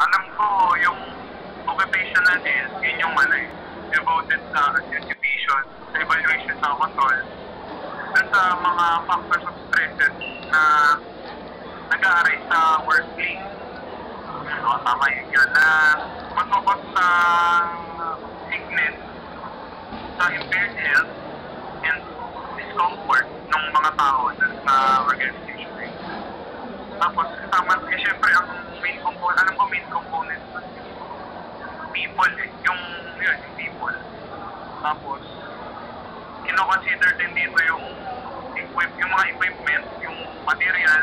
Alam ko yung occupational is, yun yung devoted sa anticipation, sa evaluation, sa control, dun sa mga factors of stresses na nag-aaray sa workplace. Tama yun na matupos sa sickness, sa impaired health, and discomfort ng mga tao dun sa organization. Tapos, kasama, syempre, ang main component, alam ko main component, people yung people. Tapos, kino-consider din dito yung mga equipment, yung material,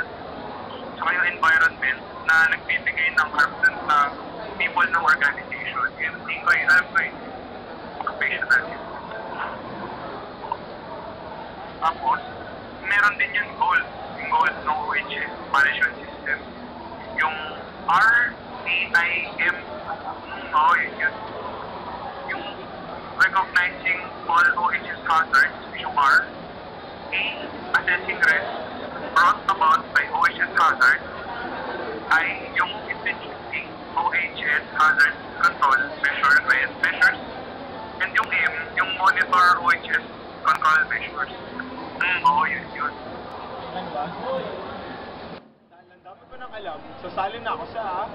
saka yung environment na nagbibigay ng harm dun sa people ng organization. Yun, alam ko yun, occupational. Tapos, meron din yung goals ng OHS management system. Yung RAIM, yun. Yung recognizing all OHS hazards, yung R. A, assessing risk brought about by OHS hazards. I, yung instituting OHS hazard control measures. And yung M, yung monitor OHS control measures. Yun. Ano ba? Dapat ko nang alam. Sasali na ako sa